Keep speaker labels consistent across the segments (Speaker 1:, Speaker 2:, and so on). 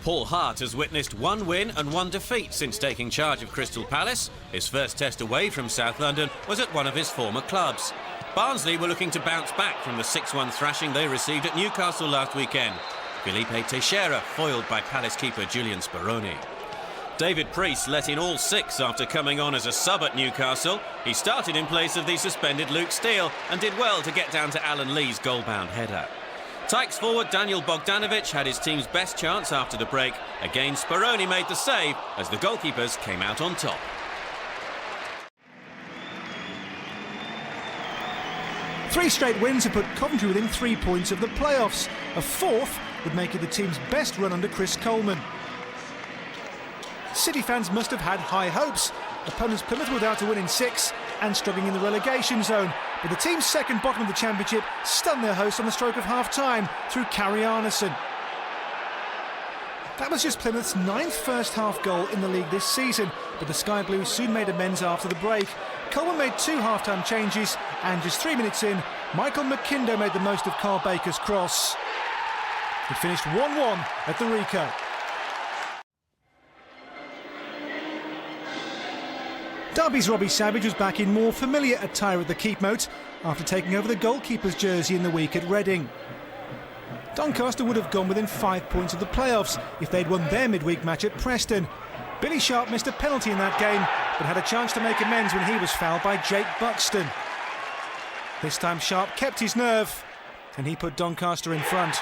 Speaker 1: Paul Hart has witnessed 1 win and 1 defeat since taking charge of Crystal Palace. His first test away from South London was at one of his former clubs. Barnsley were looking to bounce back from the 6-1 thrashing they received at Newcastle last weekend. Felipe Teixeira foiled by Palace keeper Julian Speroni. David Priest let in all 6 after coming on as a sub at Newcastle. He started in place of the suspended Luke Steele and did well to get down to Alan Lee's goal-bound header. Tykes forward Daniel Bogdanovic had his team's best chance after the break. Again, Speroni made the save as the goalkeepers came out on top.
Speaker 2: Three straight wins have put Coventry within 3 points of the playoffs. A 4th would make it the team's best run under Chris Coleman. City fans must have had high hopes. Opponents Plymouth were without a win in 6 and struggling in the relegation zone. But the team's second bottom of the championship stunned their hosts on the stroke of half-time through Carrie Arneson. That was just Plymouth's 9th first-half goal in the league this season, but the Sky Blues soon made amends after the break. Coleman made 2 half-time changes, and just 3 minutes in, Michael McKindo made the most of Carl Baker's cross. It finished 1-1 at the Rico. Derby's Robbie Savage was back in more familiar attire at the Keepmoat after taking over the goalkeeper's jersey in the week at Reading. Doncaster would have gone within 5 points of the playoffs if they'd won their midweek match at Preston. Billy Sharp missed a penalty in that game, but had a chance to make amends when he was fouled by Jake Buxton. This time Sharp kept his nerve, and he put Doncaster in front.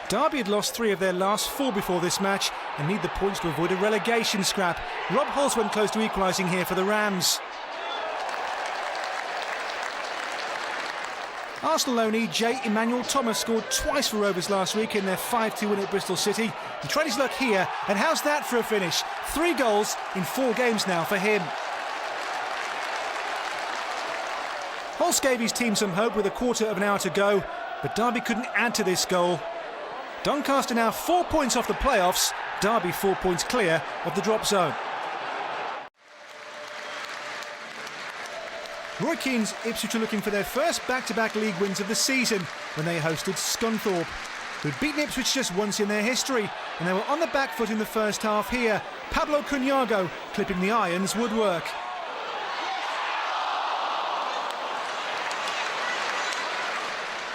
Speaker 2: Derby had lost 3 of their last 4 before this match and need the points to avoid a relegation scrap. Rob Hulse went close to equalising here for the Rams. Arsenal loanee J. Emmanuel Thomas scored twice for Rovers last week in their 5-2 win at Bristol City. He tried his luck here, and how's that for a finish? 3 goals in 4 games now for him. Hulse gave his team some hope with a quarter of an hour to go, but Derby couldn't add to this goal. Doncaster now 4 points off the playoffs, Derby 4 points clear of the drop zone. Roy Keane's Ipswich are looking for their first back-to-back league wins of the season when they hosted Scunthorpe, who'd beaten Ipswich just once in their history, and they were on the back foot in the first half here. Pablo Cunyago clipping the Irons' woodwork.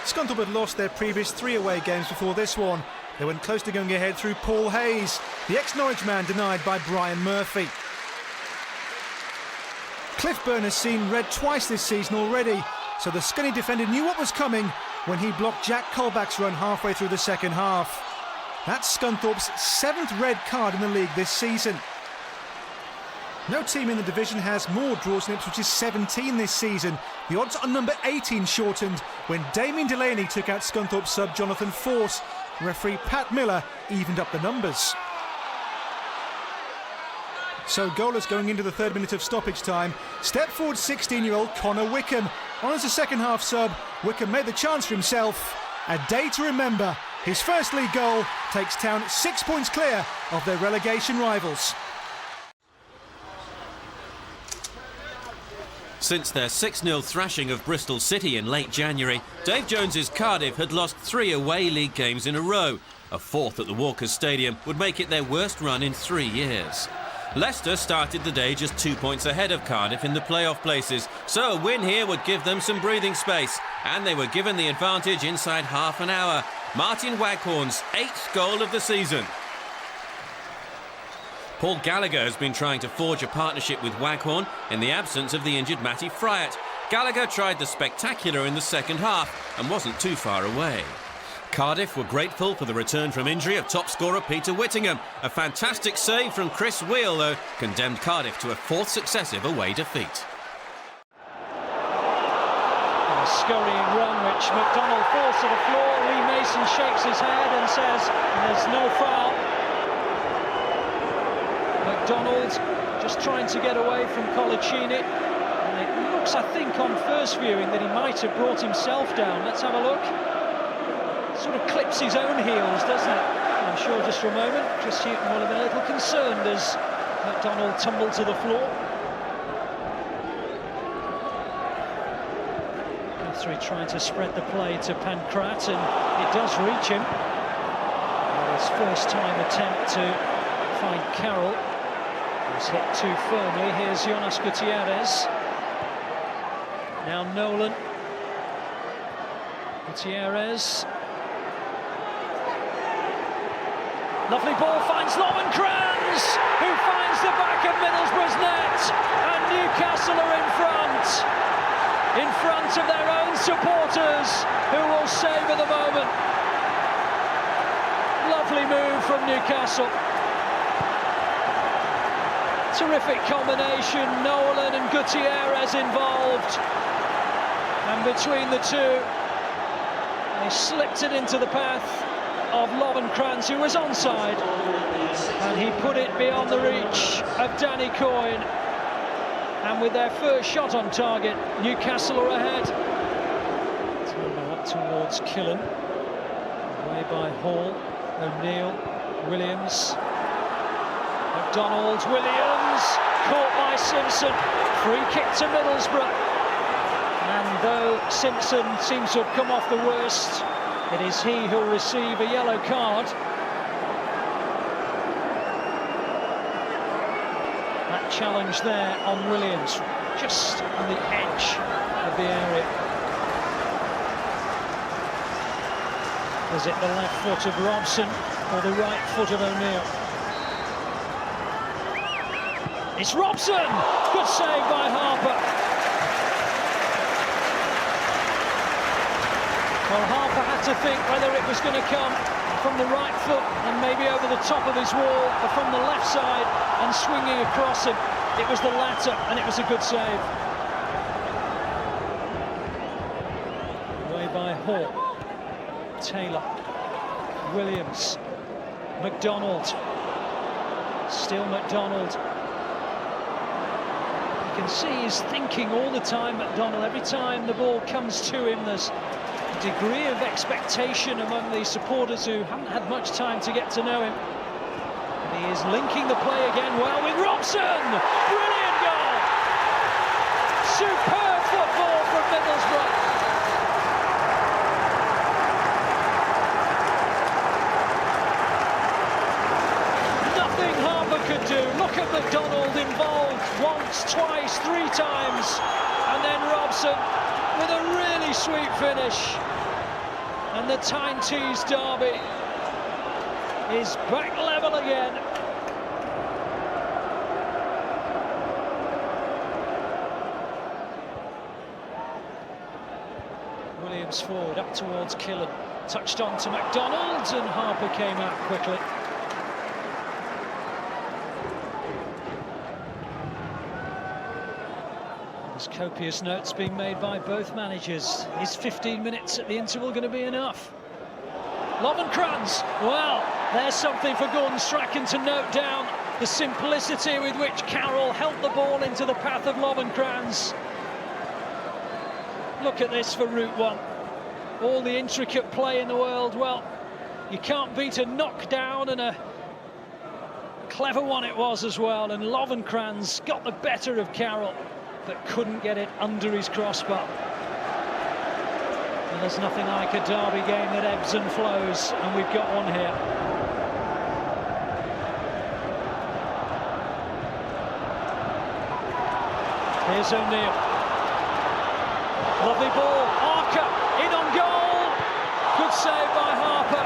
Speaker 2: Scunthorpe had lost their previous 3 away games before this one. They went close to going ahead through Paul Hayes, the ex-Norwich man denied by Brian Murphy. Cliff Byrne has seen red twice this season already, so the Scunny defender knew what was coming when he blocked Jack Colback's run halfway through the second half. That's Scunthorpe's 7th red card in the league this season. No team in the division has more draws than Ipswich's 17 this season. The odds on number 18 shortened when Damien Delaney took out Scunthorpe sub Jonathan Force. Referee Pat Miller evened up the numbers. So goalless going into the 3rd minute of stoppage time. Step forward 16-year-old Connor Wickham. On as a second-half sub, Wickham made the chance for himself. A day to remember. His first league goal takes Town 6 points clear of their relegation rivals.
Speaker 1: Since their 6-0 thrashing of Bristol City in late January, Dave Jones's Cardiff had lost 3 away league games in a row. A 4th at the Walkers Stadium would make it their worst run in 3 years. Leicester started the day just 2 points ahead of Cardiff in the playoff places, so a win here would give them some breathing space, and they were given the advantage inside half an hour. Martin Waghorn's 8th goal of the season. Paul Gallagher has been trying to forge a partnership with Waghorn in the absence of the injured Matty Fryatt. Gallagher tried the spectacular in the second half and wasn't too far away. Cardiff were grateful for the return from injury of top scorer Peter Whittingham. A fantastic save from Chris Wheel, though, condemned Cardiff to a 4th successive away defeat.
Speaker 3: A scurrying run which McDonald falls to the floor. Lee Mason shakes his head and says there's no foul. McDonald just trying to get away from Colaccini, and it looks, I think, on first viewing that he might have brought himself down. Let's have a look. Sort of clips his own heels, doesn't it? I'm sure just for a moment, Chris Hughton will have been a little concerned as McDonald tumbled to the floor. Guthrie trying to spread the play to Pancrat, and it does reach him. His first time attempt to find Carroll was hit too firmly. Here's Jonas Gutierrez. Now Nolan. Gutierrez. Lovely ball, finds Lovenkrands, who finds the back of Middlesbrough's net, and Newcastle are in front of their own supporters, who will savour the moment. Lovely move from Newcastle. Terrific combination, Nolan and Gutierrez involved, and between the two, they slipped it into the path of Lovenkrands, who was onside, and he put it beyond the reach of Danny Coyne. And with their first shot on target, Newcastle are ahead. Turner up towards Killen, away by Hall, O'Neill, Williams, McDonald, Williams, caught by Simpson. Free kick to Middlesbrough, and though Simpson seems to have come off the worst, it is he who'll receive a yellow card. That challenge there on Williams, just on the edge of the area. Is it the left foot of Robson or the right foot of O'Neill? It's Robson! Good save by Harper. Well, Harper had to think whether it was going to come from the right foot and maybe over the top of his wall, or from the left side and swinging across him. It was the latter, and it was a good save. Away by Hall. Taylor. Williams. McDonald. Still McDonald. You can see he's thinking all the time, McDonald. Every time the ball comes to him, there's degree of expectation among the supporters who haven't had much time to get to know him. And he is linking the play again well with Robson. Brilliant goal! Superb football from Middlesbrough. Nothing Harper could do. Look at McDonald involved once, twice, three times, and then Robson with a really sweet finish. And the Tyne-Tees derby is back level again. Williams forward, up towards Killen. Touched on to McDonald, and Harper came out quickly. There's copious notes being made by both managers. Is 15 minutes at the interval going to be enough? Lovenkrands, well, there's something for Gordon Strachan to note down. The simplicity with which Carroll helped the ball into the path of Lovenkrands. Look at this for Route 1. All the intricate play in the world. Well, you can't beat a knockdown, and a clever one it was as well. And Lovenkrands got the better of Carroll, but couldn't get it under his crossbar. And there's nothing like a derby game that ebbs and flows, and we've got one here. Here's O'Neill. Lovely ball. Arca in on goal. Good save by Harper.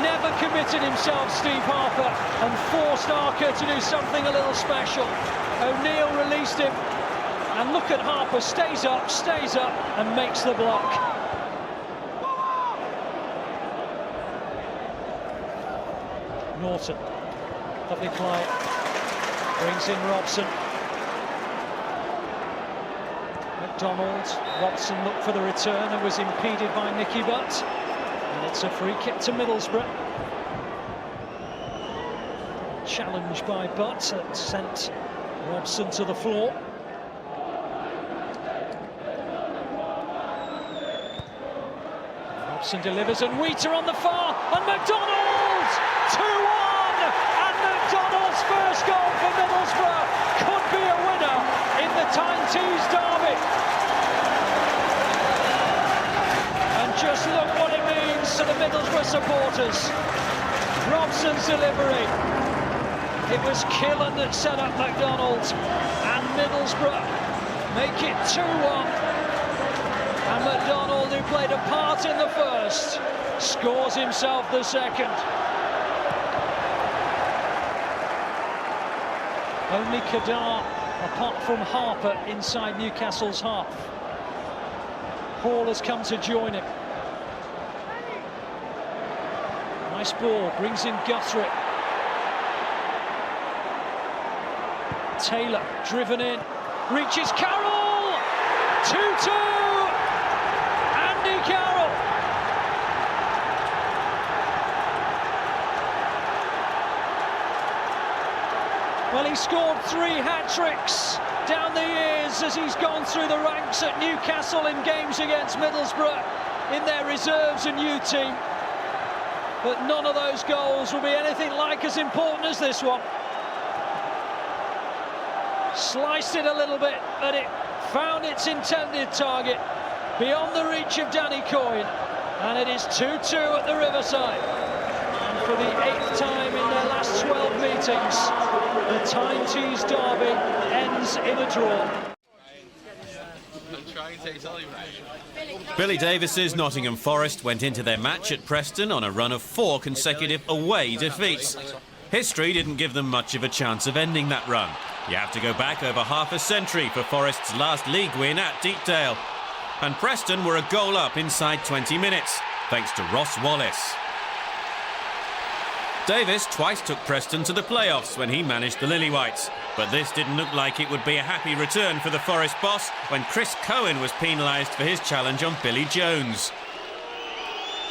Speaker 3: Never committed himself, Steve Harper, and forced Arca to do something a little special. O'Neill released him, and look at Harper, stays up, and makes the block. Norton, lovely play, brings in Robson. McDonald, Robson looked for the return and was impeded by Nicky Butt, and it's a free kick to Middlesbrough. Challenge by Butt that sent Robson to the floor. Robson delivers, and Wheater on the far, and McDonald! 2-1! And McDonald's first goal for Middlesbrough could be a winner in the Tyne-Tees derby. supporters. Robson's delivery. It was Killen that set up McDonald, and Middlesbrough make it 2-1. And McDonald, who played a part in the first, scores himself the second. Only Kadar, apart from Harper, inside Newcastle's half. Hall has come to join him. Nice ball, brings in Guthrie. Taylor, driven in, reaches Carroll! 2-2! Andy Carroll! Well, he scored 3 hat-tricks down the years as he's gone through the ranks at Newcastle in games against Middlesbrough in their reserves and youth team. But none of those goals will be anything like as important as this one. Sliced it a little bit, but it found its intended target beyond the reach of Danny Coyne, and it is 2-2 at the Riverside. And for the 8th time in their last 12 meetings, the time-teased derby ends in a draw.
Speaker 1: Billy Davis's Nottingham Forest went into their match at Preston on a run of 4 consecutive away defeats. History didn't give them much of a chance of ending that run. You have to go back over half a century for Forest's last league win at Deepdale. And Preston were a goal up inside 20 minutes, thanks to Ross Wallace. Davis twice took Preston to the playoffs when he managed the Lilywhites, but this didn't look like it would be a happy return for the Forest boss when Chris Cohen was penalised for his challenge on Billy Jones.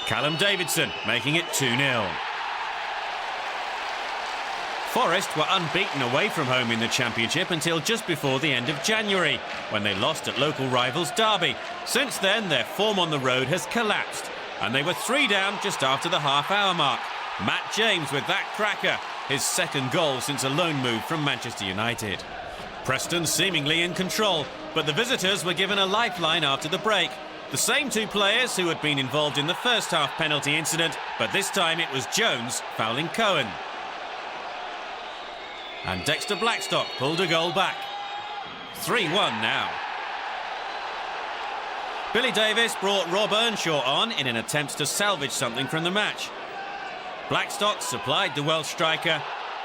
Speaker 1: Callum Davidson making it 2-0. Forest were unbeaten away from home in the Championship until just before the end of January, when they lost at local rivals Derby. Since then, their form on the road has collapsed, and they were 3 down just after the half-hour mark. Matt James with that cracker, his second goal since a loan move from Manchester United. Preston seemingly in control, but the visitors were given a lifeline after the break. The same 2 players who had been involved in the first half penalty incident, but this time it was Jones fouling Cohen. And Dexter Blackstock pulled a goal back. 3-1 now. Billy Davis brought Rob Earnshaw on in an attempt to salvage something from the match. Blackstock supplied the Welsh striker.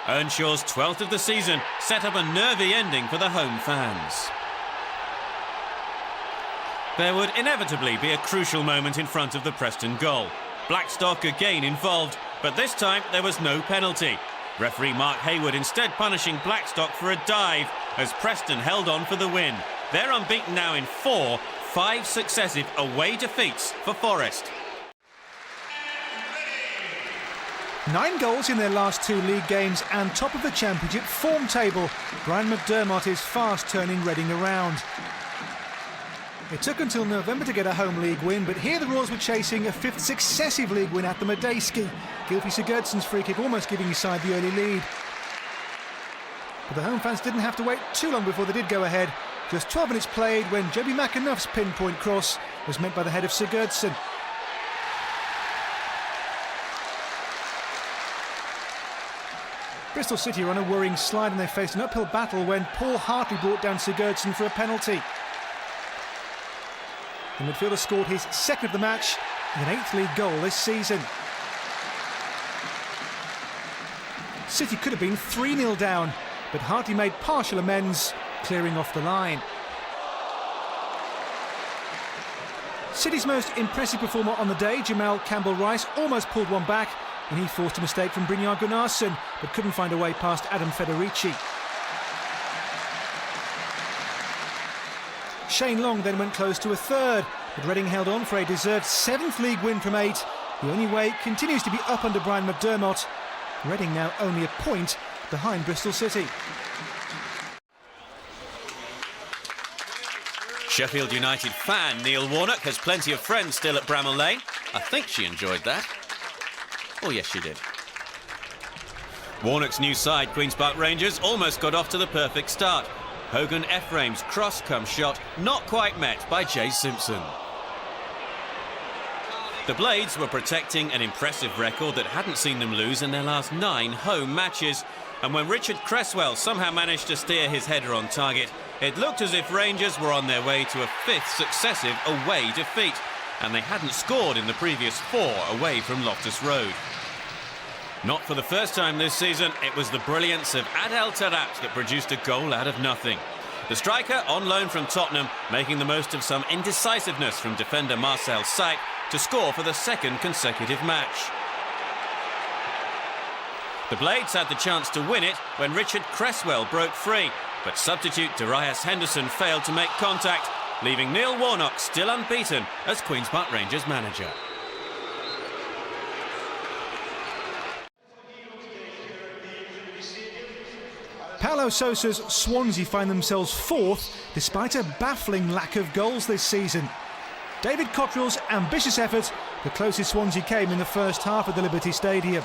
Speaker 1: Earnshaw's 12th of the season set up a nervy ending for the home fans. There would inevitably be a crucial moment in front of the Preston goal. Blackstock again involved, but this time there was no penalty. Referee Mark Hayward instead punishing Blackstock for a dive as Preston held on for the win. They're unbeaten now in 5 successive away defeats for Forest.
Speaker 2: 9 goals in their last 2 league games and top of the Championship form table. Brian McDermott is fast turning Reading around. It took until November to get a home league win, but here the Royals were chasing a 5th successive league win at the Medeski. Gylfi Sigurdsson's free kick almost giving his side the early lead. But the home fans didn't have to wait too long before they did go ahead. Just 12 minutes played when Joby McAnuff's pinpoint cross was met by the head of Sigurdsson. Bristol City are on a worrying slide and they faced an uphill battle when Paul Hartley brought down Sigurdsson for a penalty. The midfielder scored his 2nd of the match and an 8th league goal this season. City could have been 3-0 down, but Hartley made partial amends, clearing off the line. City's most impressive performer on the day, Jamal Campbell-Rice, almost pulled one back and he forced a mistake from Brynjar Gunnarsson, but couldn't find a way past Adam Federici. Shane Long then went close to a 3rd, but Reading held on for a deserved 7th league win from 8. The only way continues to be up under Brian McDermott. Reading now only a point behind Bristol City.
Speaker 1: Sheffield United fan Neil Warnock has plenty of friends still at Bramall Lane. I think she enjoyed that. Oh yes, she did. Warnock's new side, Queen's Park Rangers, almost got off to the perfect start. Hogan Ephraim's cross-come shot not quite met by Jay Simpson. The Blades were protecting an impressive record that hadn't seen them lose in their last 9 home matches. And when Richard Cresswell somehow managed to steer his header on target, it looked as if Rangers were on their way to a 5th successive away defeat. And they hadn't scored in the previous 4 away from Loftus Road. Not for the first time this season, it was the brilliance of Adel Taarabt that produced a goal out of nothing. The striker, on loan from Tottenham, making the most of some indecisiveness from defender Marcel Saik to score for the 2nd consecutive match. The Blades had the chance to win it when Richard Cresswell broke free, but substitute Darius Henderson failed to make contact, leaving Neil Warnock still unbeaten as Queen's Park Rangers manager.
Speaker 2: Paulo Sousa's Swansea find themselves 4th despite a baffling lack of goals this season. David Cottrell's ambitious effort, the closest Swansea came in the first half at the Liberty Stadium.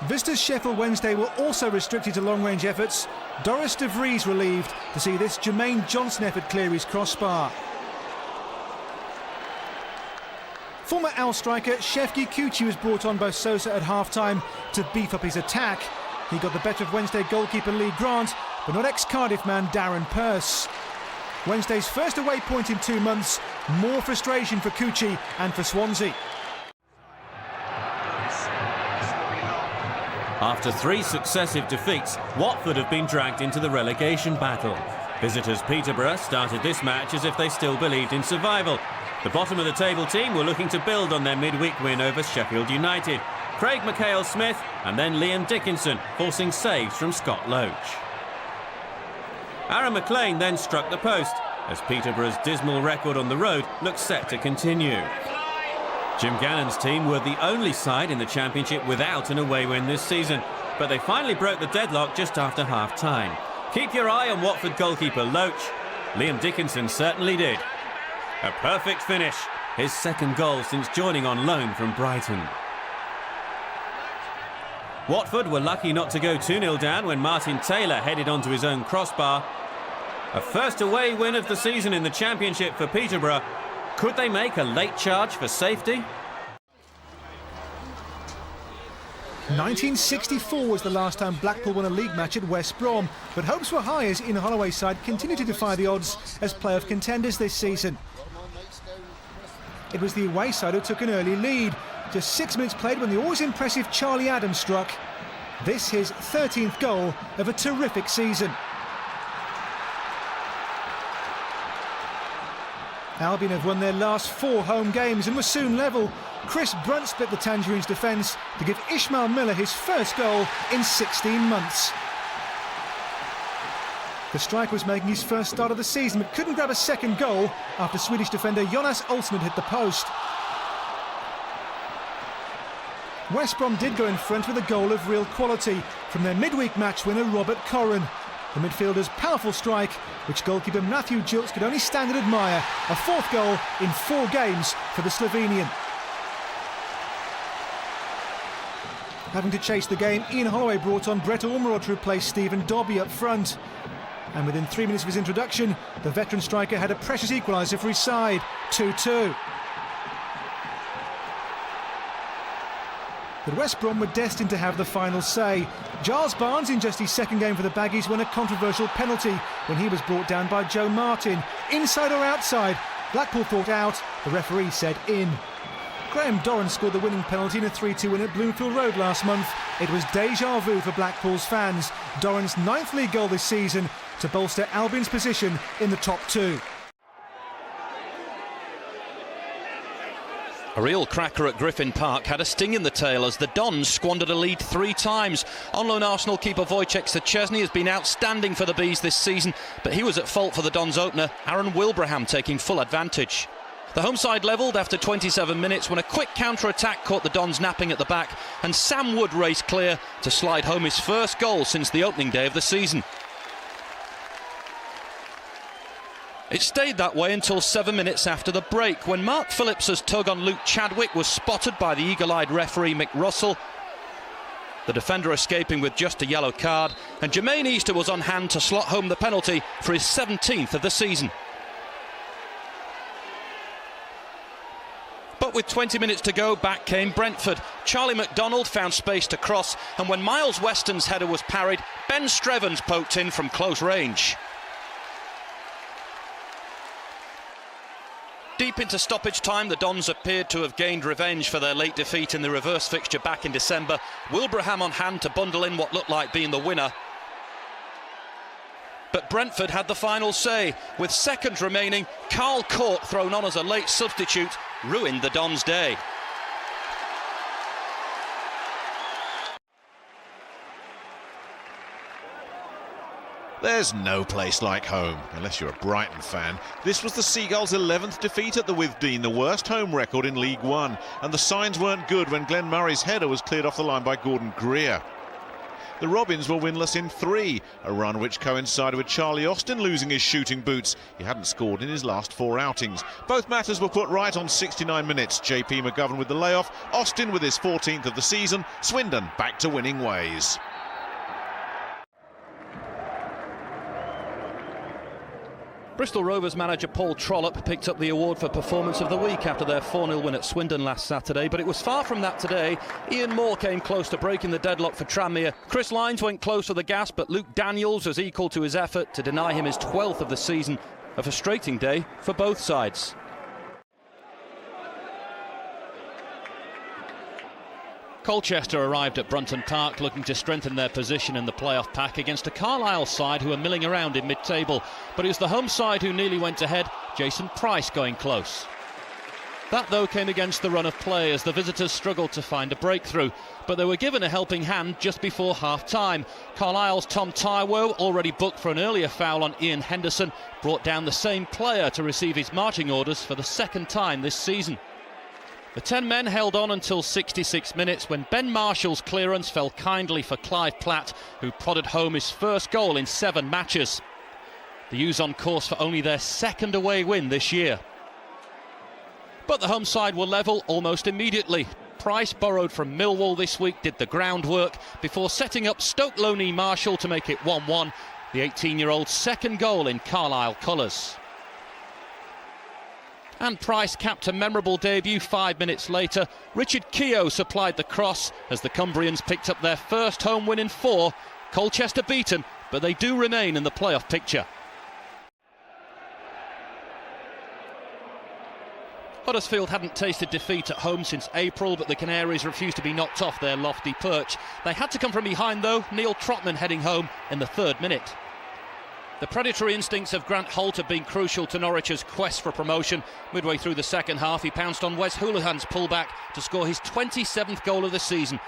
Speaker 2: Visitors Sheffield Wednesday were also restricted to long-range efforts. Doris de Vries relieved to see this Jermaine Johnson effort clear his crossbar. Former Al striker Shefki Kuqi was brought on by Sousa at half-time to beef up his attack. He got the better of Wednesday goalkeeper Lee Grant, but not ex-Cardiff man Darren Pearce. Wednesday's first away point in 2 months, more frustration for Kuqi and for Swansea.
Speaker 1: After 3 successive defeats, Watford have been dragged into the relegation battle. Visitors Peterborough started this match as if they still believed in survival. The bottom of the table team were looking to build on their midweek win over Sheffield United. Craig McHale-Smith and then Liam Dickinson forcing saves from Scott Loach. Aaron McLean then struck the post as Peterborough's dismal record on the road looked set to continue. Jim Gannon's team were the only side in the Championship without an away win this season, but they finally broke the deadlock just after half-time. Keep your eye on Watford goalkeeper Loach. Liam Dickinson certainly did. A perfect finish, his 2nd goal since joining on loan from Brighton. Watford were lucky not to go 2-0 down when Martin Taylor headed onto his own crossbar. A first away win of the season in the Championship for Peterborough. Could they make a late charge for safety?
Speaker 2: 1964 was the last time Blackpool won a league match at West Brom, but hopes were high as Ian Holloway's side continue to defy the odds as playoff contenders this season. It was the away side who took an early lead. Just 6 minutes played when the always impressive Charlie Adams struck. This his 13th goal of a terrific season. Albion have won their last 4 home games and were soon level. Chris Brunt split the Tangerines' defence to give Ishmael Miller his first goal in 16 months. The striker was making his first start of the season but couldn't grab a 2nd goal after Swedish defender Jonas Olsson had hit the post. West Brom did go in front with a goal of real quality from their midweek match winner Robert Corrin. The midfielder's powerful strike, which goalkeeper Matthew Gilks could only stand and admire. A 4th goal in 4 games for the Slovenian. Having to chase the game, Ian Holloway brought on Brett Ormerod to replace Stephen Dobby up front. And within 3 minutes of his introduction, the veteran striker had a precious equaliser for his side, 2-2. But West Brom were destined to have the final say. Giles Barnes, in just his 2nd game for the Baggies, won a controversial penalty when he was brought down by Joe Martin. Inside or outside? Blackpool thought out, the referee said in. Graham Dorran scored the winning penalty in a 3-2 win at Bloomfield Road last month. It was déjà vu for Blackpool's fans. Dorran's 9th league goal this season to bolster Albion's position in the top 2.
Speaker 4: A real cracker at Griffin Park had a sting in the tail as the Dons squandered a lead 3 times. On-loan Arsenal keeper Wojciech Szczesny has been outstanding for the Bees this season, but he was at fault for the Dons opener, Aaron Wilbraham taking full advantage. The home side levelled after 27 minutes when a quick counter-attack caught the Dons napping at the back and Sam Wood raced clear to slide home his first goal since the opening day of the season. It stayed that way until 7 minutes after the break, when Mark Phillips's tug on Luke Chadwick was spotted by the eagle-eyed referee Mick Russell. The defender escaping with just a yellow card, and Jermaine Easter was on hand to slot home the penalty for his 17th of the season. But with 20 minutes to go, back came Brentford. Charlie McDonald found space to cross, and when Miles Weston's header was parried, Ben Strevens poked in from close range. Deep into stoppage time, the Dons appeared to have gained revenge for their late defeat in the reverse fixture back in December. Wilbraham on hand to bundle in what looked like being the winner. But Brentford had the final say. With seconds remaining, Carl Court, thrown on as a late substitute, ruined the Dons' day.
Speaker 5: There's no place like home, unless you're a Brighton fan. This was the Seagulls' 11th defeat at the Withdean, the worst home record in League One. And the signs weren't good when Glenn Murray's header was cleared off the line by Gordon Greer. The Robins were winless in 3, a run which coincided with Charlie Austin losing his shooting boots. He hadn't scored in his last 4 outings. Both matters were put right on 69 minutes. JP McGovern with the layoff, Austin with his 14th of the season, Swindon back to winning ways.
Speaker 4: Bristol Rovers manager Paul Trollope picked up the award for Performance of the Week after their 4-0 win at Swindon last Saturday, but it was far from that today. Ian Moore came close to breaking the deadlock for Tranmere. Chris Lynes went close to the gas, but Luke Daniels was equal to his effort to deny him his 12th of the season. A frustrating day for both sides. Colchester arrived at Brunton Park looking to strengthen their position in the playoff pack against a Carlisle side who are milling around in mid-table. But it was the home side who nearly went ahead, Jason Price going close. That, though, came against the run of play as the visitors struggled to find a breakthrough. But they were given a helping hand just before half-time. Carlisle's Tom Taiwo, already booked for an earlier foul on Ian Henderson, brought down the same player to receive his marching orders for the second time this season. The 10 men held on until 66 minutes when Ben Marshall's clearance fell kindly for Clive Platt, who prodded home his first goal in 7 matches. The U's on course for only their second away win this year. But the home side were level almost immediately. Price, borrowed from Millwall this week, did the groundwork before setting up Stoke loanee Marshall to make it 1-1, the 18-year-old's second goal in Carlisle colours. And Price capped a memorable debut 5 minutes later. Richard Keogh supplied the cross as the Cumbrians picked up their first home win in 4. Colchester beaten, but they do remain in the playoff picture. Huddersfield hadn't tasted defeat at home since April, but the Canaries refused to be knocked off their lofty perch. They had to come from behind though, Neil Trotman heading home in the 3rd minute. The predatory instincts of Grant Holt have been crucial to Norwich's quest for promotion. Midway through the second half, he pounced on Wes Hoolahan's pullback to score his 27th goal of the season.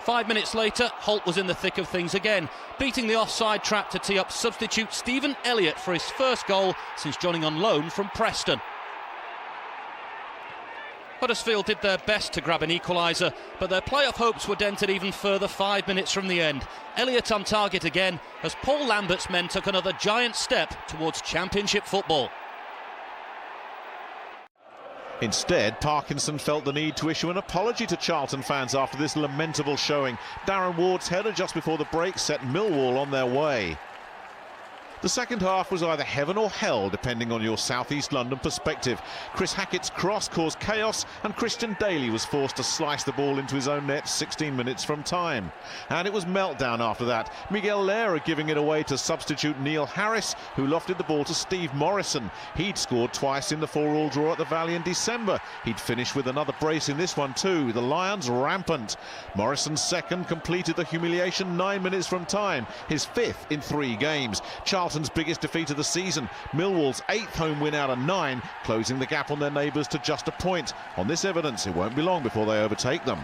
Speaker 4: 5 minutes later, Holt was in the thick of things again, beating the offside trap to tee up substitute Stephen Elliott for his first goal since joining on loan from Preston. Huddersfield did their best to grab an equaliser, but their playoff hopes were dented even further 5 minutes from the end. Elliott on target again as Paul Lambert's men took another giant step towards Championship football.
Speaker 5: Instead, Parkinson felt the need to issue an apology to Charlton fans after this lamentable showing. Darren Ward's header just before the break set Millwall on their way. The second half was either heaven or hell, depending on your South East London perspective. Chris Hackett's cross caused chaos, and Christian Daly was forced to slice the ball into his own net 16 minutes from time. And it was meltdown after that. Miguel Lera giving it away to substitute Neil Harris, who lofted the ball to Steve Morrison. He'd scored twice in the 4-4 draw at the Valley in December. He'd finished with another brace in this one too. The Lions rampant. Morrison's second completed the humiliation 9 minutes from time, his 5th in 3 games. Charlton's biggest defeat of the season, Millwall's 8th home win out of 9, closing the gap on their neighbours to just a point. On this evidence, it won't be long before they overtake them.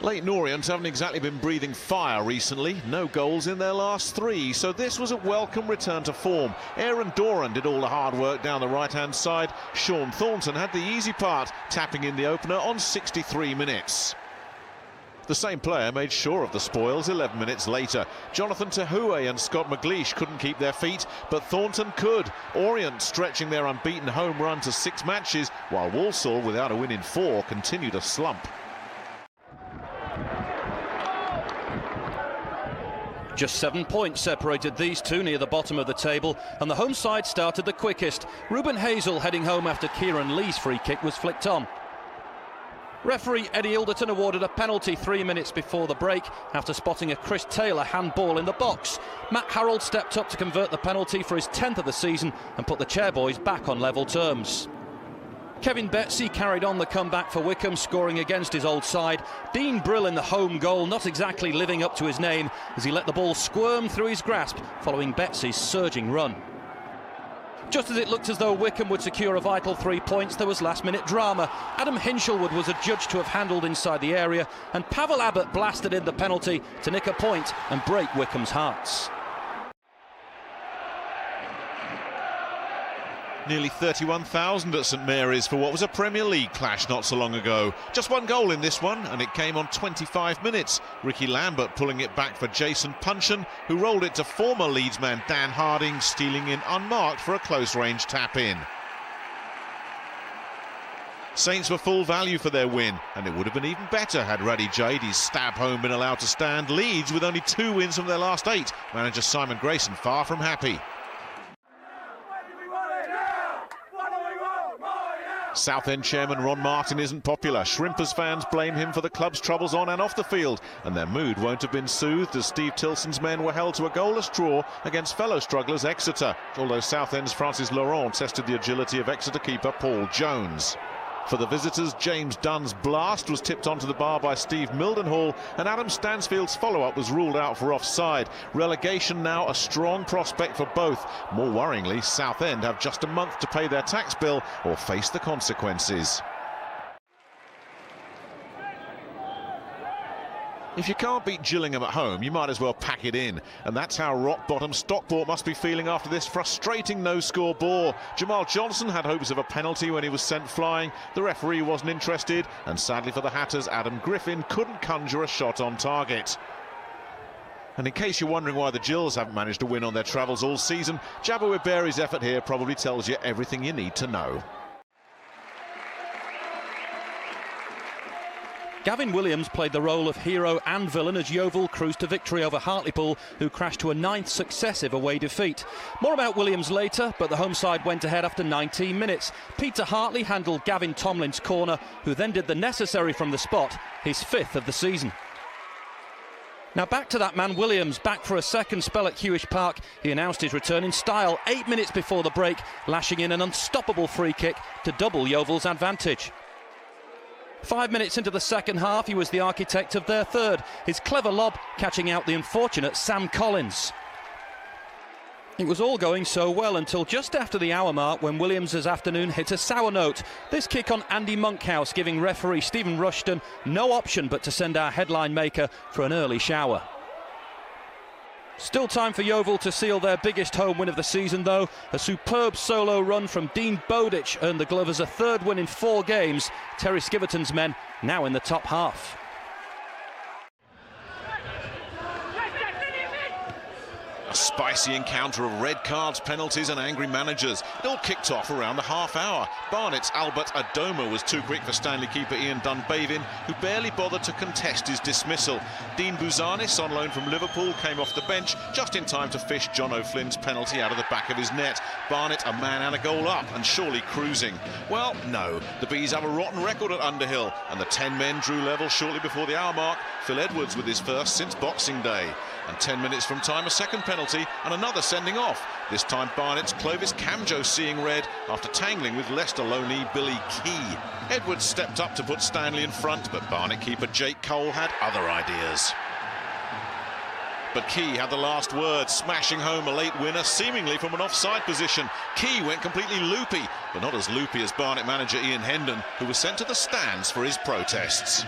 Speaker 5: Leyton Orient haven't exactly been breathing fire recently. No goals in their last 3, so this was a welcome return to form. Aaron Doran did all the hard work down the right-hand side. Sean Thornton had the easy part, tapping in the opener on 63 minutes. The same player made sure of the spoils 11 minutes later. Jonathan Tahoué and Scott McLeish couldn't keep their feet, but Thornton could. Orient stretching their unbeaten home run to 6 matches, while Walsall, without a win in 4, continued to slump.
Speaker 4: Just 7 points separated these two near the bottom of the table, and the home side started the quickest. Ruben Hazel heading home after Kieran Lee's free kick was flicked on. Referee Eddie Ilderton awarded a penalty 3 minutes before the break after spotting a Chris Taylor handball in the box. Matt Harrold stepped up to convert the penalty for his 10th of the season and put the Chairboys back on level terms. Kevin Betsy carried on the comeback for Wycombe, scoring against his old side. Dean Brill in the home goal, not exactly living up to his name as he let the ball squirm through his grasp following Betsy's surging run. Just as it looked as though Wycombe would secure a vital 3 points, there was last-minute drama. Adam Hinshelwood was adjudged to have handled inside the area, and Pavel Abbott blasted in the penalty to nick a point and break Wycombe's hearts.
Speaker 5: Nearly 31,000 at St Mary's for what was a Premier League clash not so long ago. Just one goal in this one, and it came on 25 minutes. Ricky Lambert pulling it back for Jason Puncheon, who rolled it to former Leeds man Dan Harding, stealing in unmarked for a close-range tap-in. Saints were full value for their win, and it would have been even better had Radhi Jaidi's stab home been allowed to stand. Leeds, with only 2 wins from their last 8, manager Simon Grayson far from happy. Southend chairman Ron Martin isn't popular. Shrimpers fans blame him for the club's troubles on and off the field, and their mood won't have been soothed as Steve Tilson's men were held to a goalless draw against fellow strugglers Exeter, although Southend's Francis Laurent tested the agility of Exeter keeper Paul Jones. For the visitors, James Dunn's blast was tipped onto the bar by Steve Mildenhall, and Adam Stansfield's follow-up was ruled out for offside. Relegation now a strong prospect for both. More worryingly, Southend have just a month to pay their tax bill or face the consequences. If you can't beat Gillingham at home, you might as well pack it in. And that's how rock-bottom Stockport must be feeling after this frustrating no-score bore. Jamal Johnson had hopes of a penalty when he was sent flying. The referee wasn't interested, and sadly for the Hatters, Adam Griffin couldn't conjure a shot on target. And in case you're wondering why the Gills haven't managed to win on their travels all season, Jabba Wiberi's effort here probably tells you everything you need to know.
Speaker 4: Gavin Williams played the role of hero and villain as Yeovil cruised to victory over Hartlepool, who crashed to a 9th successive away defeat. More about Williams later, but the home side went ahead after 19 minutes. Peter Hartley handled Gavin Tomlin's corner, who then did the necessary from the spot, his 5th of the season. Now back to that man Williams, back for a second spell at Hewish Park. He announced his return in style 8 minutes before the break, lashing in an unstoppable free kick to double Yeovil's advantage. 5 minutes into the second half, he was the architect of their third, his clever lob catching out the unfortunate Sam Collins. It was all going so well until just after the hour mark when Williams' afternoon hit a sour note. This kick on Andy Monkhouse giving referee Stephen Rushton no option but to send our headline maker for an early shower. Still time for Yeovil to seal their biggest home win of the season though. A superb solo run from Dean Bowditch earned the Glovers a 3rd win in 4 games. Terry Skiverton's men now in the top half.
Speaker 5: A spicy encounter of red cards, penalties and angry managers. It all kicked off around the half hour. Barnet's Albert Adoma was too quick for Stanley keeper Ian Dunbavin, who barely bothered to contest his dismissal. Dean Bouzanis, on loan from Liverpool, came off the bench just in time to fish John O'Flynn's penalty out of the back of his net. Barnet a man and a goal up and surely cruising. Well, no. The Bees have a rotten record at Underhill, and the 10 men drew level shortly before the hour mark. Phil Edwards with his first since Boxing Day. And 10 minutes from time, a second penalty and another sending off. This time Barnet's Clovis Camjo seeing red after tangling with Leicester loanee Billy Key. Edwards stepped up to put Stanley in front, but Barnet keeper Jake Cole had other ideas. But Key had the last word, smashing home a late winner, seemingly from an offside position. Key went completely loopy, but not as loopy as Barnet manager Ian Hendon, who was sent to the stands for his protests.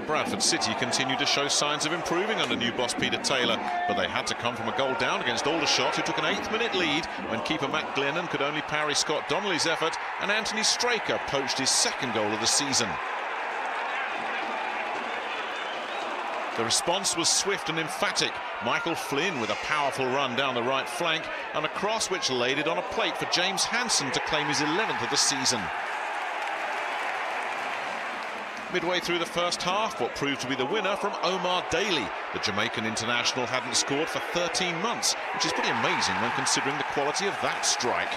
Speaker 5: Bradford City continued to show signs of improving under new boss Peter Taylor, but they had to come from a goal down against Aldershot, who took an 8th-minute lead when keeper Matt Glennon could only parry Scott Donnelly's effort, and Anthony Straker poached his 2nd goal of the season. The response was swift and emphatic. Michael Flynn with a powerful run down the right flank, and a cross which laid it on a plate for James Hansen to claim his 11th of the season. Midway through the first half, what proved to be the winner from Omar Daly. The Jamaican international hadn't scored for 13 months, which is pretty amazing when considering the quality of that strike.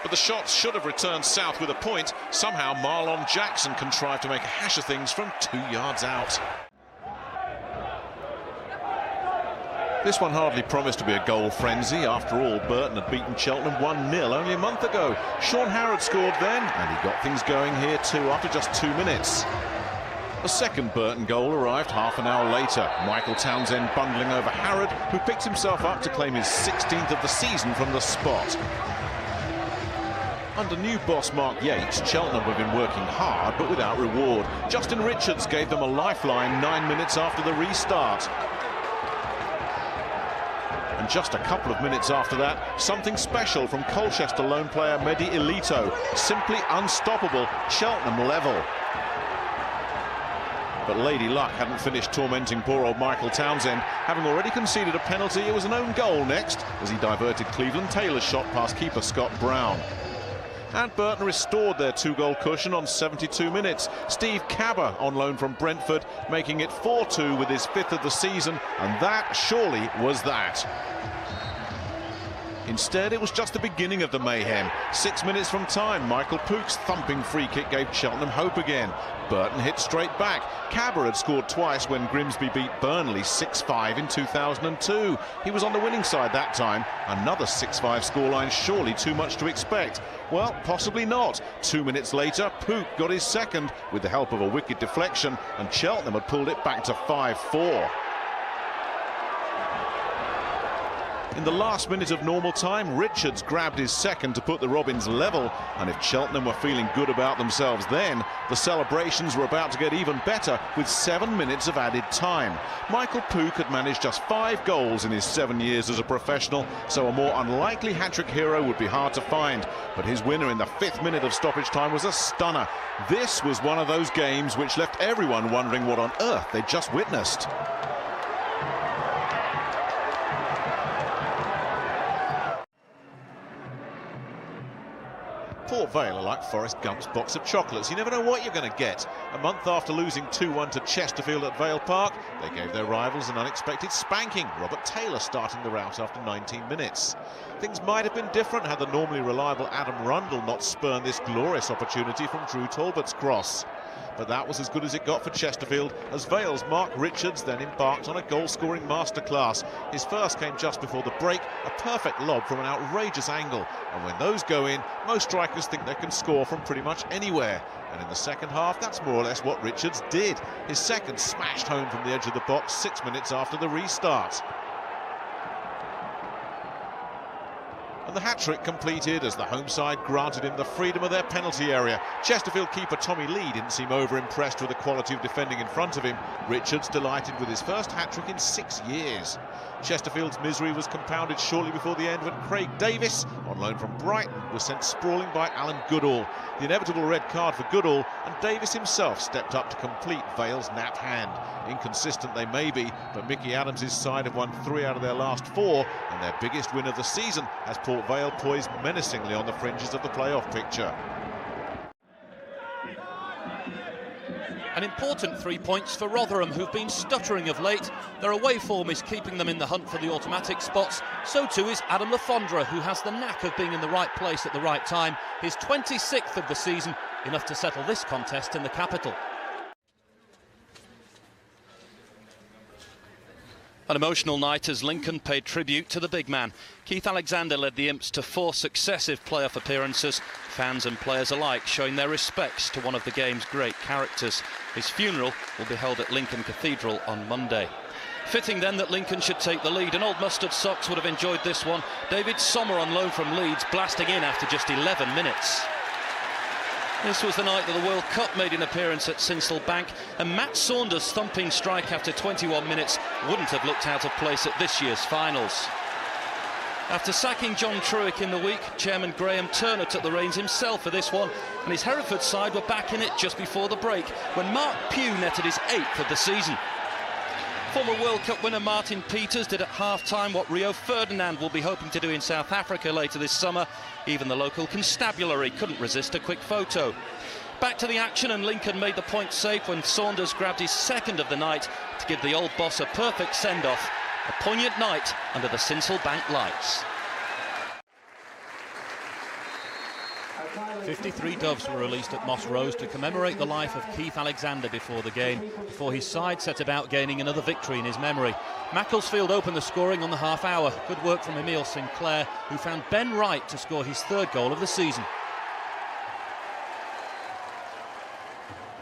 Speaker 5: But the shots should have returned south with a point. Somehow Marlon Jackson contrived to make a hash of things from 2 yards out. This one hardly promised to be a goal frenzy. After all, Burton had beaten Cheltenham 1-0 only a month ago. Sean Harrod scored then, and he got things going here too after just 2 minutes. A second Burton goal arrived half an hour later. Michael Townsend bundling over Harrod, who picked himself up to claim his 16th of the season from the spot. Under new boss Mark Yates, Cheltenham have been working hard but without reward. Justin Richards gave them a lifeline 9 minutes after the restart. And just a couple of minutes after that, something special from Colchester lone player Mehdi Ilito. Simply unstoppable, Cheltenham level. But Lady Luck hadn't finished tormenting poor old Michael Townsend. Having already conceded a penalty, it was an own goal next, as he diverted Cleveland Taylor's shot past keeper Scott Brown. And Burton restored their 2-goal cushion on 72 minutes. Steve Cabber on loan from Brentford, making it 4-2 with his 5th of the season, and that surely was that. Instead, it was just the beginning of the mayhem. 6 minutes from time, Michael Pook's thumping free kick gave Cheltenham hope again. Burton hit straight back. Cabber had scored twice when Grimsby beat Burnley 6-5 in 2002. He was on the winning side that time. Another 6-5 scoreline, surely too much to expect. Well, possibly not. 2 minutes later, Pook got his second with the help of a wicked deflection, and Cheltenham had pulled it back to 5-4. In the last minute of normal time, Richards grabbed his second to put the Robins level, and if Cheltenham were feeling good about themselves then, the celebrations were about to get even better with 7 minutes of added time. Michael Pook had managed just 5 goals in his 7 years as a professional, so a more unlikely hat-trick hero would be hard to find. But his winner in the 5th minute of stoppage time was a stunner. This was one of those games which left everyone wondering what on earth they'd just witnessed. Port Vale are like Forrest Gump's box of chocolates. You never know what you're going to get. A month after losing 2-1 to Chesterfield at Vale Park, they gave their rivals an unexpected spanking. Robert Taylor starting the rout after 19 minutes. Things might have been different had the normally reliable Adam Rundle not spurned this glorious opportunity from Drew Talbot's cross. But that was as good as it got for Chesterfield, as Vale's Mark Richards then embarked on a goal-scoring masterclass. His first came just before the break, a perfect lob from an outrageous angle. And when those go in, most strikers think they can score from pretty much anywhere. And in the second half, that's more or less what Richards did. His second smashed home from the edge of the box 6 minutes after the restart. And the hat-trick completed as the home side granted him the freedom of their penalty area. Chesterfield keeper Tommy Lee didn't seem over-impressed with the quality of defending in front of him. Richards delighted with his first hat-trick in 6 years. Chesterfield's misery was compounded shortly before the end when Craig Davis, on loan from Brighton, was sent sprawling by Alan Goodall. The inevitable red card for Goodall, and Davis himself stepped up to complete Vale's napped hand. Inconsistent they may be, but Mickey Adams' side have won 3 out of their last 4, and their biggest win of the season has Port Vale poised menacingly on the fringes of the playoff picture.
Speaker 4: An important 3 points for Rotherham, who've been stuttering of late. Their away form is keeping them in the hunt for the automatic spots. So too is Adam Lafondra, who has the knack of being in the right place at the right time. His 26th of the season, enough to settle this contest in the capital. An emotional night as Lincoln paid tribute to the big man. Keith Alexander led the Imps to 4 successive playoff appearances, fans and players alike showing their respects to one of the game's great characters. His funeral will be held at Lincoln Cathedral on Monday. Fitting then that Lincoln should take the lead, and old Mustard Socks would have enjoyed this one. David Sommer on loan from Leeds, blasting in after just 11 minutes. This was the night that the World Cup made an appearance at Sinsel Bank, and Matt Saunders' thumping strike after 21 minutes wouldn't have looked out of place at this year's finals. After sacking John Truick in the week, Chairman Graham Turner took the reins himself for this one, and his Hereford side were back in it just before the break when Mark Pugh netted his 8th of the season. Former World Cup winner Martin Peters did at half-time what Rio Ferdinand will be hoping to do in South Africa later this summer. Even the local constabulary couldn't resist a quick photo. Back to the action, and Lincoln made the point safe when Saunders grabbed his second of the night to give the old boss a perfect send-off. A poignant night under the Sinsel Bank lights. 53 doves were released at Moss Rose to commemorate the life of Keith Alexander before the game, before his side set about gaining another victory in his memory. Macclesfield opened the scoring on the half hour. Good work from Emile Sinclair, who found Ben Wright to score his third goal of the season.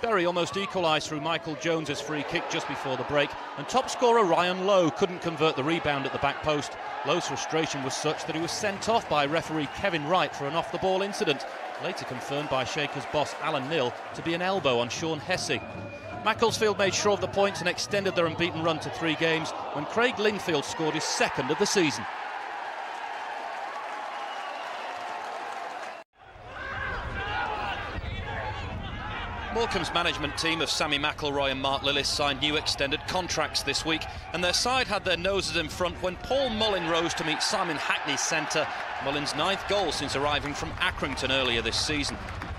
Speaker 4: Bury almost equalised through Michael Jones's free kick just before the break, and top scorer Ryan Lowe couldn't convert the rebound at the back post. Lowe's frustration was such that he was sent off by referee Kevin Wright for an off-the-ball incident, later confirmed by Shakers boss Alan Nill to be an elbow on Sean Hesse. Macclesfield made sure of the points and extended their unbeaten run to 3 games when Craig Lingfield scored his second of the season. Morecambe's management team of Sammy McIlroy and Mark Lillis signed new extended contracts this week, and their side had their noses in front when Paul Mullin rose to meet Simon Hackney's centre, Mullin's 9th goal since arriving from Accrington earlier this season.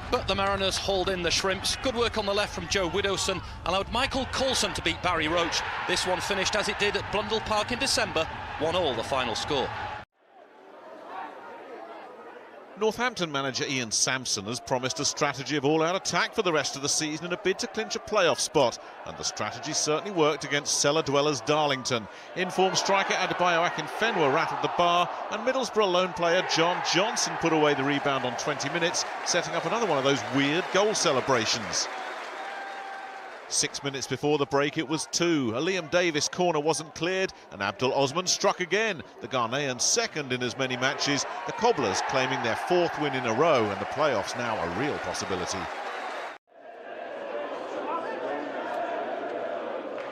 Speaker 4: But the Mariners hauled in the Shrimps. Good work on the left from Joe Widowson allowed Michael Coulson to beat Barry Roach. This one finished as it did at Blundell Park in December, 1-1 the final score.
Speaker 5: Northampton manager Ian Sampson has promised a strategy of all-out attack for the rest of the season in a bid to clinch a playoff spot, and the strategy certainly worked against cellar dwellers Darlington. In-form striker Adebayo Akinfenwa rattled the bar, and Middlesbrough lone player John Johnson put away the rebound on 20 minutes, setting up another one of those weird goal celebrations. 6 minutes before the break, it was 2. A Liam Davis corner wasn't cleared, and Abdul Osman struck again. The Ghanaians second in as many matches. The Cobblers claiming their 4th win in a row, and the playoffs now a real possibility.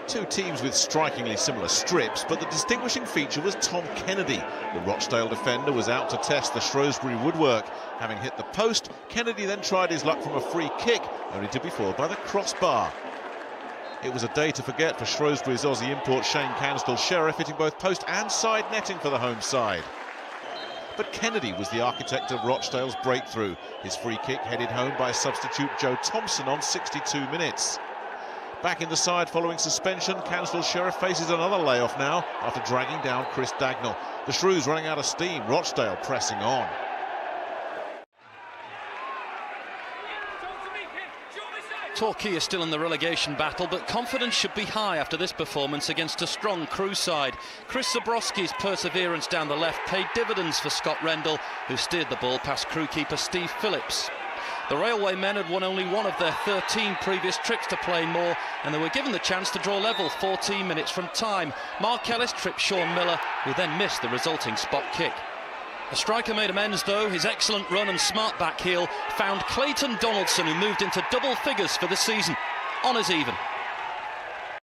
Speaker 5: Two teams with strikingly similar strips, but the distinguishing feature was Tom Kennedy. The Rochdale defender was out to test the Shrewsbury woodwork. Having hit the post, Kennedy then tried his luck from a free kick, only to be foiled by the crossbar. It was a day to forget for Shrewsbury's Aussie import Shane Cansdall-Sheriff, hitting both post and side netting for the home side. But Kennedy was the architect of Rochdale's breakthrough. His free kick headed home by substitute Joe Thompson on 62 minutes. Back in the side following suspension, Cansdall-Sheriff faces another layoff now after dragging down Chris Dagnall. The Shrews running out of steam, Rochdale pressing on.
Speaker 4: Torquay is still in the relegation battle, but confidence should be high after this performance against a strong Crewe side. Chris Zabrowski's perseverance down the left paid dividends for Scott Rendell, who steered the ball past Crewe keeper Steve Phillips. The Railway men had won only one of their 13 previous trips to Plainmoor, and they were given the chance to draw level 14 minutes from time. Mark Ellis tripped Sean Miller, who then missed the resulting spot kick. The striker made amends though. His excellent run and smart back heel found Clayton Donaldson, who moved into double figures for the season. Honours even.